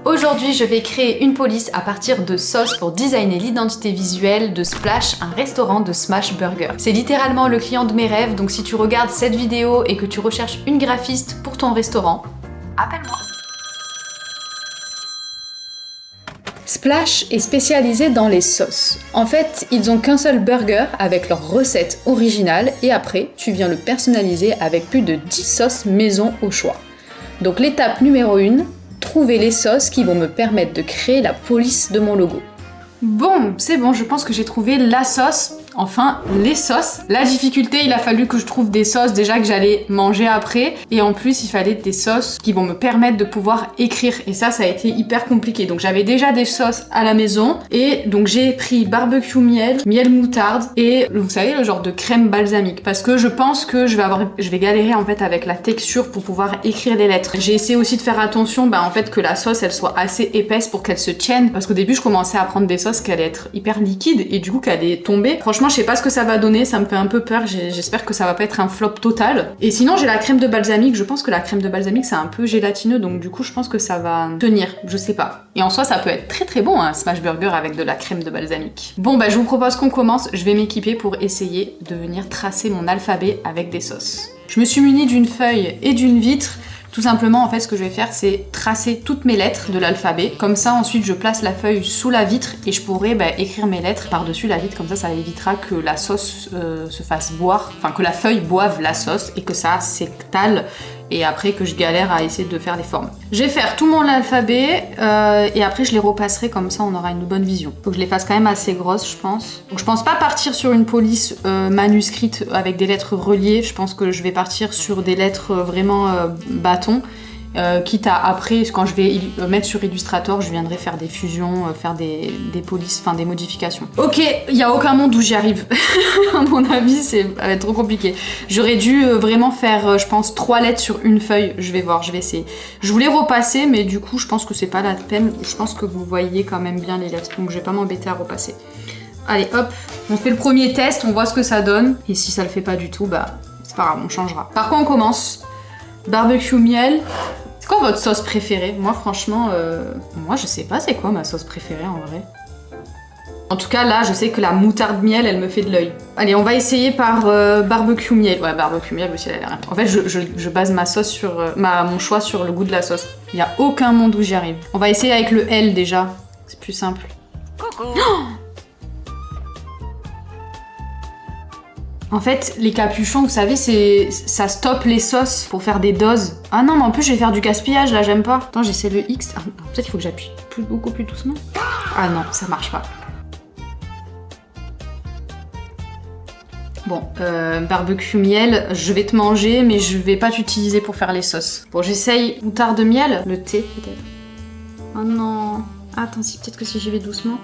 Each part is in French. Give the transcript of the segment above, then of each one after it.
Aujourd'hui, je vais créer une police à partir de sauces pour designer l'identité visuelle de Splash, un restaurant de smash burger. C'est littéralement le client de mes rêves, donc si tu regardes cette vidéo et que tu recherches une graphiste pour ton restaurant, appelle-moi. Splash est spécialisé dans les sauces. En fait, ils ont qu'un seul burger avec leur recette originale et après, tu viens le personnaliser avec plus de 10 sauces maison au choix. Donc l'étape numéro 1, trouver les sauces qui vont me permettre de créer la police de mon logo. Bon, c'est bon, je pense que j'ai trouvé la sauce. Enfin, les sauces. La difficulté, il a fallu que je trouve des sauces déjà que j'allais manger après. Et en plus, il fallait des sauces qui vont me permettre de pouvoir écrire. Et ça a été hyper compliqué. Donc j'avais déjà des sauces à la maison. Et donc j'ai pris barbecue miel, miel moutarde et vous savez, le genre de crème balsamique. Parce que je pense que je vais galérer en fait avec la texture pour pouvoir écrire des lettres. J'ai essayé aussi de faire attention en fait que la sauce elle soit assez épaisse pour qu'elle se tienne. Parce qu'au début, je commençais à prendre des sauces qui allaient être hyper liquides et du coup qu'elle allait tomber. Franchement, je sais pas ce que ça va donner, ça me fait un peu peur, j'espère que ça va pas être un flop total. Et sinon j'ai la crème de balsamique, je pense que la crème de balsamique c'est un peu gélatineux donc du coup je pense que ça va tenir, je sais pas. Et en soi ça peut être très très bon un smash burger avec de la crème de balsamique. Bon je vous propose qu'on commence, je vais m'équiper pour essayer de venir tracer mon alphabet avec des sauces. Je me suis munie d'une feuille et d'une vitre. Tout simplement, en fait, ce que je vais faire, c'est tracer toutes mes lettres de l'alphabet. Comme ça, ensuite, je place la feuille sous la vitre et je pourrai écrire mes lettres par-dessus la vitre. Comme ça évitera que la sauce se fasse boire, enfin que la feuille boive la sauce et que ça s'étale et après que je galère à essayer de faire les formes. Je vais faire tout mon alphabet et après je les repasserai, comme ça on aura une bonne vision. Faut que je les fasse quand même assez grosses, je pense. Donc je pense pas partir sur une police manuscrite avec des lettres reliées, je pense que je vais partir sur des lettres vraiment bâton. Quitte à après, quand je vais mettre sur Illustrator, je viendrai faire des fusions, faire des polices, enfin des modifications. Ok, il n'y a aucun monde où j'y arrive. À mon avis, ça va être trop compliqué. J'aurais dû vraiment faire, je pense, 3 lettres sur une feuille. Je vais voir, je vais essayer. Je voulais repasser, mais du coup, je pense que c'est pas la peine. Je pense que vous voyez quand même bien les lettres, donc je vais pas m'embêter à repasser. Allez, hop, on fait le premier test, on voit ce que ça donne. Et si ça le fait pas du tout, c'est pas grave, on changera. Par quoi on commence? Barbecue miel. C'est quoi votre sauce préférée? Moi franchement, moi je sais pas c'est quoi ma sauce préférée en vrai. En tout cas là je sais que la moutarde miel elle me fait de l'œil. Allez on va essayer par barbecue miel. Ouais barbecue miel aussi elle a l'air. En fait je base ma sauce sur mon choix sur le goût de la sauce. Il y a aucun monde où j'y arrive. On va essayer avec le L déjà. C'est plus simple. Coucou. Oh en fait, les capuchons, vous savez, ça stoppe les sauces pour faire des doses. Ah non, mais en plus, je vais faire du gaspillage, là, j'aime pas. Attends, j'essaie le X. Ah, peut-être qu'il faut que j'appuie beaucoup plus doucement. Ah non, ça marche pas. Bon, barbecue miel, je vais te manger, mais je vais pas t'utiliser pour faire les sauces. Bon, j'essaye moutarde miel, le thé, peut-être. Oh non. Ah, attends, peut-être que si j'y vais doucement...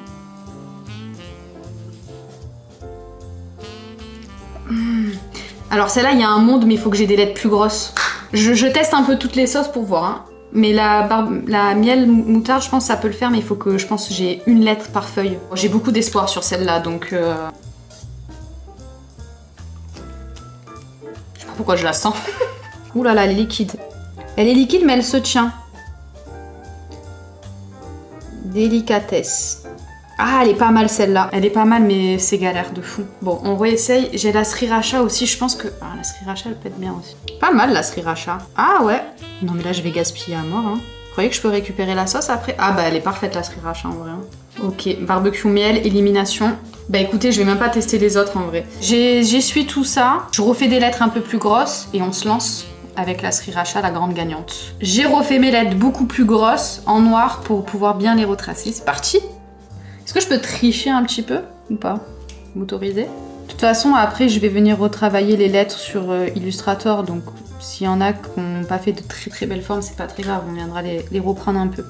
Alors celle-là, il y a un monde, mais il faut que j'ai des lettres plus grosses. Je teste un peu toutes les sauces pour voir. Hein. Mais la miel moutarde, je pense que ça peut le faire, mais il faut que j'ai une lettre par feuille. J'ai beaucoup d'espoir sur celle-là, donc... Je sais pas pourquoi je la sens. Ouh là là, elle est liquide. Elle est liquide, mais elle se tient. Délicatesse. Ah, elle est pas mal celle-là. Elle est pas mal, mais c'est galère de fou. Bon, on réessaye. J'ai la sriracha aussi, je pense que... Ah, la sriracha, elle peut être bien aussi. Pas mal, la sriracha. Ah ouais. Non, mais là, je vais gaspiller à mort. Hein. Vous croyez que je peux récupérer la sauce après? Ah elle est parfaite, la sriracha, en vrai. Hein. Ok, barbecue miel, élimination. Écoutez, je vais même pas tester les autres, en vrai. J'essuie tout ça. Je refais des lettres un peu plus grosses et on se lance avec la sriracha, la grande gagnante. J'ai refait mes lettres beaucoup plus grosses, en noir, pour pouvoir bien les retracer. C'est parti. Est-ce que je peux tricher un petit peu ou pas? M'autoriser? De toute façon, après, je vais venir retravailler les lettres sur Illustrator, donc s'il y en a qui n'ont pas fait de très très belles formes, c'est pas très grave, on viendra les reprendre un peu.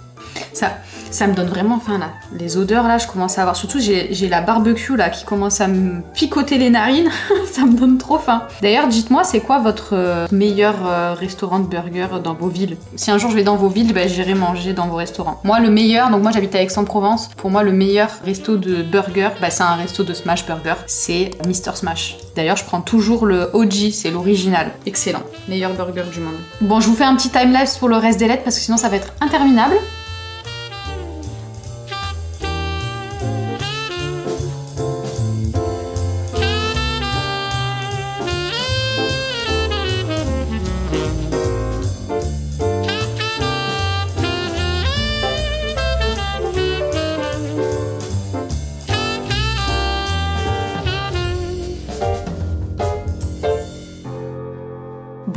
Ça me donne vraiment faim là. Les odeurs là, je commence à avoir. Surtout j'ai la barbecue là qui commence à me picoter les narines. Ça me donne trop faim. D'ailleurs, dites-moi, c'est quoi votre meilleur restaurant de burger dans vos villes? Si un jour je vais dans vos villes, j'irai manger dans vos restaurants. Moi, le meilleur, donc moi j'habite à Aix-en-Provence. Pour moi, le meilleur resto de burger, c'est un resto de smash burger. C'est Mr Smash. D'ailleurs, je prends toujours le OG, c'est l'original. Excellent. Meilleur burger du monde. Bon, je vous fais un petit timelapse pour le reste des lettres parce que sinon ça va être interminable.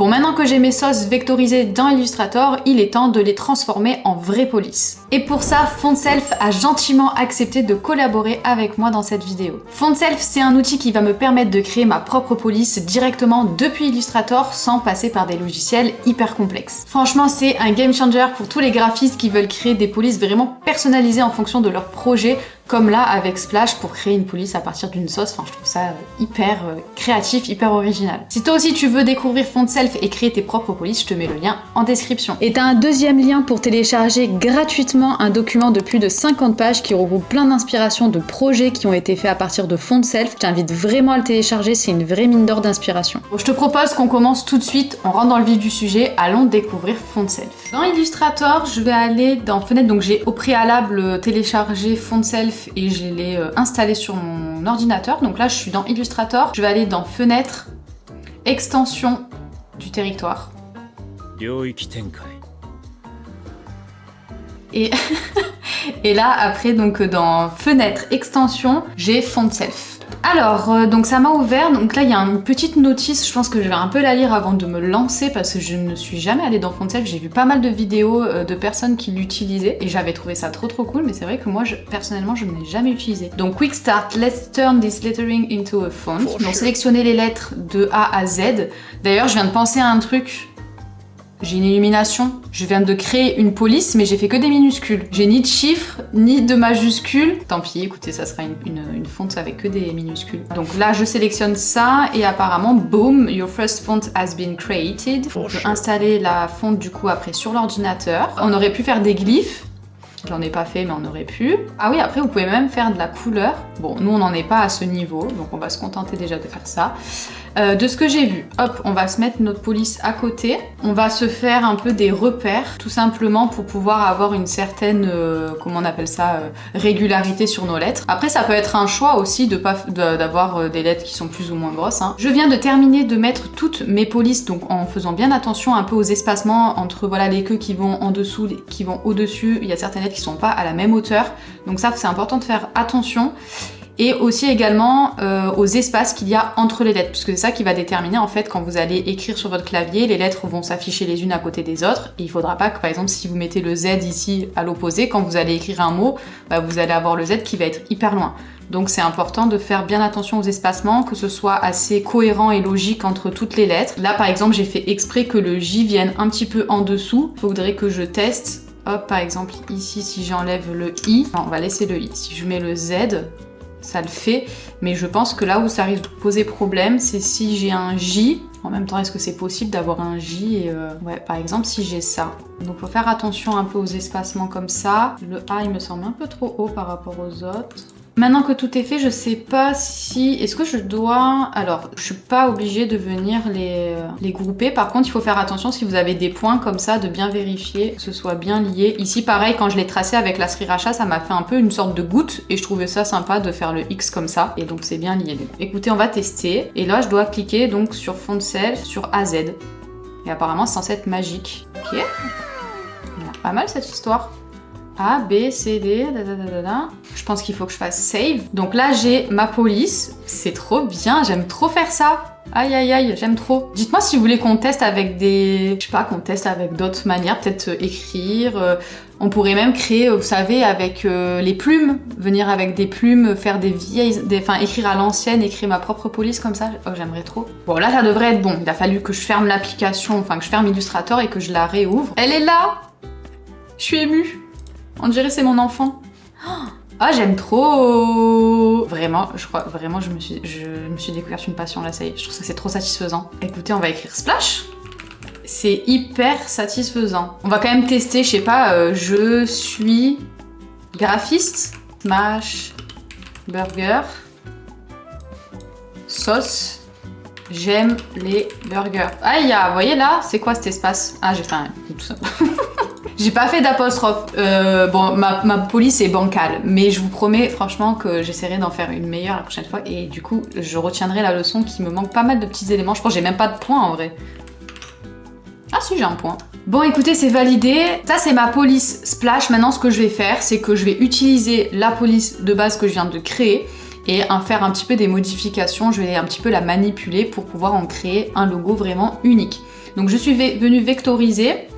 Bon, maintenant que j'ai mes sauces vectorisées dans Illustrator, il est temps de les transformer en vraies polices. Et pour ça, FontSelf a gentiment accepté de collaborer avec moi dans cette vidéo. FontSelf, c'est un outil qui va me permettre de créer ma propre police directement depuis Illustrator sans passer par des logiciels hyper complexes. Franchement, c'est un game changer pour tous les graphistes qui veulent créer des polices vraiment personnalisées en fonction de leur projet, comme là avec Splash pour créer une police à partir d'une sauce. Enfin, je trouve ça hyper créatif, hyper original. Si toi aussi tu veux découvrir FontSelf et créer tes propres polices, je te mets le lien en description. Et t'as un deuxième lien pour télécharger gratuitement un document de plus de 50 pages qui regroupe plein d'inspirations de projets qui ont été faits à partir de FontSelf. Je t'invite vraiment à le télécharger, c'est une vraie mine d'or d'inspiration. Bon, je te propose qu'on commence tout de suite, on rentre dans le vif du sujet, allons découvrir FontSelf. Dans Illustrator, je vais aller dans Fenêtre, donc j'ai au préalable téléchargé FontSelf et je l'ai installé sur mon ordinateur. Donc là, je suis dans Illustrator. Je vais aller dans Fenêtre, Extension du territoire. Et, et là, après, donc dans Fenêtre, Extension, j'ai FontSelf. Alors, donc ça m'a ouvert, donc là il y a une petite notice, je pense que je vais un peu la lire avant de me lancer parce que je ne suis jamais allée dans FontSelf, j'ai vu pas mal de vidéos de personnes qui l'utilisaient et j'avais trouvé ça trop cool, mais c'est vrai que moi personnellement je ne l'ai jamais utilisé. Donc Quick Start, let's turn this lettering into a font. Donc sélectionnez les lettres de A à Z. D'ailleurs je viens de penser à un truc. J'ai une illumination, je viens de créer une police mais j'ai fait que des minuscules. J'ai ni de chiffres, ni de majuscules. Tant pis, écoutez, ça sera une fonte avec que des minuscules. Donc là, je sélectionne ça et apparemment, boom, your first font has been created. On peut installer la fonte du coup après sur l'ordinateur. On aurait pu faire des glyphes. J'en ai pas fait, mais on aurait pu. Ah oui, après, vous pouvez même faire de la couleur. Bon, nous, on n'en est pas à ce niveau, donc on va se contenter déjà de faire ça. De ce que j'ai vu, hop, on va se mettre notre police à côté. On va se faire un peu des repères, tout simplement pour pouvoir avoir une certaine, comment on appelle ça, régularité sur nos lettres. Après, ça peut être un choix aussi d'avoir des lettres qui sont plus ou moins grosses. Hein. Je viens de terminer de mettre toutes mes polices, donc en faisant bien attention un peu aux espacements entre voilà les queues qui vont en dessous, qui vont au-dessus. Il y a certaines lettres qui sont pas à la même hauteur, donc ça, c'est important de faire attention. Et aussi également aux espaces qu'il y a entre les lettres, puisque c'est ça qui va déterminer en fait quand vous allez écrire sur votre clavier, les lettres vont s'afficher les unes à côté des autres, et il faudra pas que par exemple si vous mettez le Z ici à l'opposé, quand vous allez écrire un mot, bah, vous allez avoir le Z qui va être hyper loin. Donc c'est important de faire bien attention aux espacements, que ce soit assez cohérent et logique entre toutes les lettres. Là par exemple j'ai fait exprès que le J vienne un petit peu en dessous, il faudrait que je teste, hop par exemple ici si j'enlève le I, non, on va laisser le I, si je mets le Z, ça le fait, mais je pense que là où ça risque de poser problème, c'est si j'ai un J. En même temps, est-ce que c'est possible d'avoir un J et ouais, par exemple, si j'ai ça. Donc, faut faire attention un peu aux espacements comme ça. Le A, il me semble un peu trop haut par rapport aux autres. Maintenant que tout est fait, je sais pas si... Est-ce que je dois... Alors, je suis pas obligée de venir les grouper. Par contre, il faut faire attention si vous avez des points comme ça, de bien vérifier que ce soit bien lié. Ici, pareil, quand je l'ai tracé avec la sriracha, ça m'a fait un peu une sorte de goutte. Et je trouvais ça sympa de faire le X comme ça. Et donc, c'est bien lié. Écoutez, on va tester. Et là, je dois cliquer donc sur FontSelf, sur AZ. Et apparemment, c'est censé être magique. Ok. Pas mal cette histoire. A, B, C, D, Je pense qu'il faut que je fasse save. Donc là, j'ai ma police. C'est trop bien, j'aime trop faire ça. Aïe aïe aïe, j'aime trop. Dites-moi si vous voulez qu'on teste avec des... Je sais pas, qu'on teste avec d'autres manières. Peut-être écrire. On pourrait même créer, vous savez, avec les plumes. Venir avec des plumes, faire des vieilles... Enfin, écrire à l'ancienne, écrire ma propre police comme ça. Oh, j'aimerais trop. Bon, là, ça devrait être bon. Il a fallu que je ferme l'application, enfin, que je ferme Illustrator et que je la réouvre. Elle est là. Je suis émue. On dirait c'est mon enfant. Ah, j'aime trop. Vraiment, je crois, vraiment, je me suis découverte une passion là, ça y est. Je trouve que c'est trop satisfaisant. Écoutez, on va écrire Splash. C'est hyper satisfaisant. On va quand même tester, je sais pas, je suis graphiste. Smash, burger, sauce. J'aime les burgers. Aïe, vous voyez là, c'est quoi cet espace? Ah, j'ai fait un... tout ça. J'ai pas fait d'apostrophe. Bon, ma police est bancale, mais je vous promets franchement que j'essaierai d'en faire une meilleure la prochaine fois. Et du coup, je retiendrai la leçon qui me manque pas mal de petits éléments. Je pense que j'ai même pas de points en vrai. Ah si, j'ai un point. Bon, écoutez, c'est validé. Ça, c'est ma police Splash. Maintenant, ce que je vais faire, c'est que je vais utiliser la police de base que je viens de créer et faire un petit peu des modifications. Je vais un petit peu la manipuler pour pouvoir en créer un logo vraiment unique. Donc je suis venue vectoriser.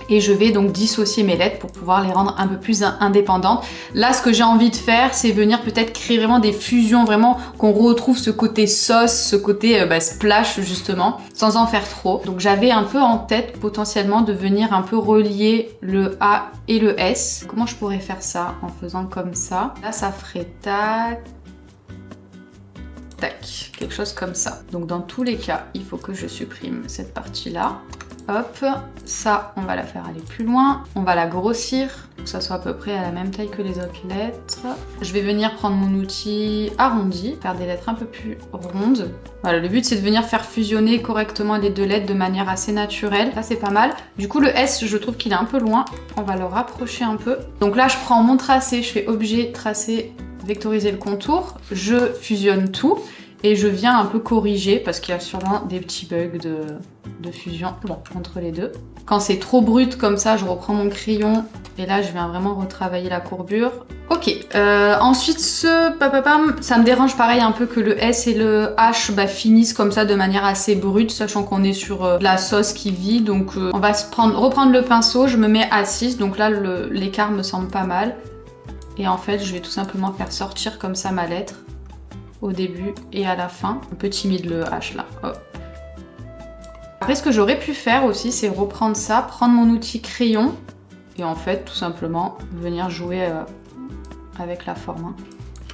Et je vais donc dissocier mes lettres pour pouvoir les rendre un peu plus indépendantes. Là, ce que j'ai envie de faire, c'est venir peut-être créer vraiment des fusions, vraiment qu'on retrouve ce côté sauce, ce côté splash justement, sans en faire trop. Donc j'avais un peu en tête potentiellement de venir un peu relier le A et le S. Comment je pourrais faire ça en faisant comme ça? Là, ça ferait tac, tac, quelque chose comme ça. Donc dans tous les cas, il faut que je supprime cette partie-là. Hop, ça, on va la faire aller plus loin. On va la grossir, pour que ça soit à peu près à la même taille que les autres lettres. Je vais venir prendre mon outil arrondi, faire des lettres un peu plus rondes. Voilà, le but c'est de venir faire fusionner correctement les deux lettres de manière assez naturelle. Ça, c'est pas mal. Du coup, le S, je trouve qu'il est un peu loin. On va le rapprocher un peu. Donc là, je prends mon tracé, je fais objet, tracé, vectoriser le contour. Je fusionne tout. Et je viens un peu corriger parce qu'il y a sûrement des petits bugs de fusion entre les deux. Quand c'est trop brut comme ça, je reprends mon crayon et là je viens vraiment retravailler la courbure. Ok, ensuite ça me dérange pareil un peu que le S et le H finissent comme ça de manière assez brute, sachant qu'on est sur de la sauce qui vit. Donc on va reprendre le pinceau, je me mets à 6, donc là l'écart me semble pas mal. Et en fait je vais tout simplement faire sortir comme ça ma lettre. Au début et à la fin. Un peu timide le H là. Hop. Après ce que j'aurais pu faire aussi c'est reprendre ça, prendre mon outil crayon et en fait tout simplement venir jouer avec la forme.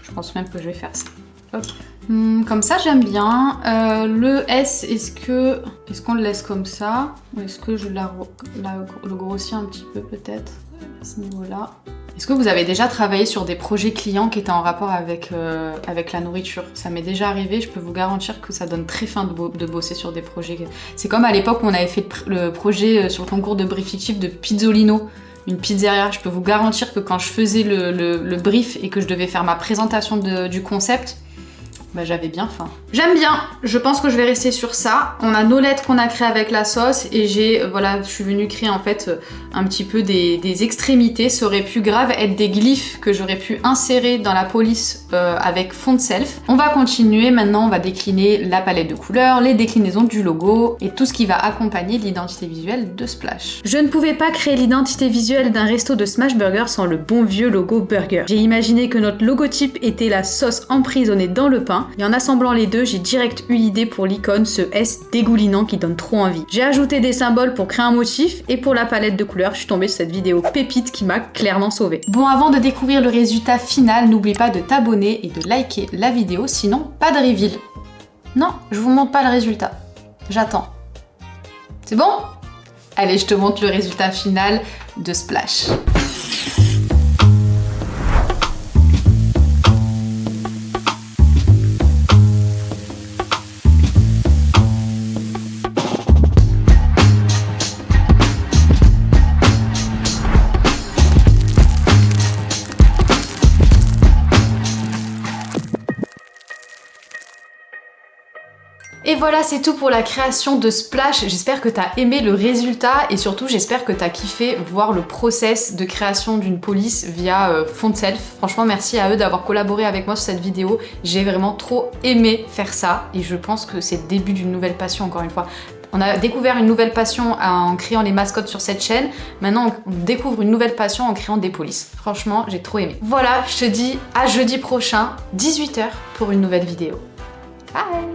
Je pense même que je vais faire ça. Hop. Comme ça j'aime bien. Le S, est-ce qu'on le laisse comme ça ou est-ce que je le grossis un petit peu peut-être à ce niveau-là? Est-ce que vous avez déjà travaillé sur des projets clients qui étaient en rapport avec la nourriture? Ça m'est déjà arrivé, je peux vous garantir que ça donne très faim de bosser sur des projets. C'est comme à l'époque où on avait fait le projet sur le concours de brief fictif de Pizzolino, une pizzeria. Je peux vous garantir que quand je faisais le brief et que je devais faire ma présentation du concept, j'avais bien faim. J'aime bien, je pense que je vais rester sur ça. On a nos lettres qu'on a créées avec la sauce et je suis venue créer en fait un petit peu des extrémités. Ça aurait pu grave être des glyphes que j'aurais pu insérer dans la police avec fond de self. On va continuer, maintenant on va décliner la palette de couleurs, les déclinaisons du logo et tout ce qui va accompagner l'identité visuelle de Splash. Je ne pouvais pas créer l'identité visuelle d'un resto de Smash Burger sans le bon vieux logo burger. J'ai imaginé que notre logotype était la sauce emprisonnée dans le pain. Et en assemblant les deux, j'ai direct eu l'idée pour l'icône, ce S dégoulinant qui donne trop envie. J'ai ajouté des symboles pour créer un motif et pour la palette de couleurs, je suis tombée sur cette vidéo pépite qui m'a clairement sauvée. Bon, avant de découvrir le résultat final, n'oublie pas de t'abonner et de liker la vidéo, sinon pas de reveal. Non, je vous montre pas le résultat. J'attends. C'est bon? Allez, je te montre le résultat final de Splash. Et voilà, c'est tout pour la création de Splash. J'espère que t'as aimé le résultat et surtout j'espère que t'as kiffé voir le process de création d'une police via Font Self. Franchement, merci à eux d'avoir collaboré avec moi sur cette vidéo. J'ai vraiment trop aimé faire ça et je pense que c'est le début d'une nouvelle passion encore une fois. On a découvert une nouvelle passion en créant les mascottes sur cette chaîne. Maintenant, on découvre une nouvelle passion en créant des polices. Franchement, j'ai trop aimé. Voilà, je te dis à jeudi prochain, 18 h pour une nouvelle vidéo. Bye!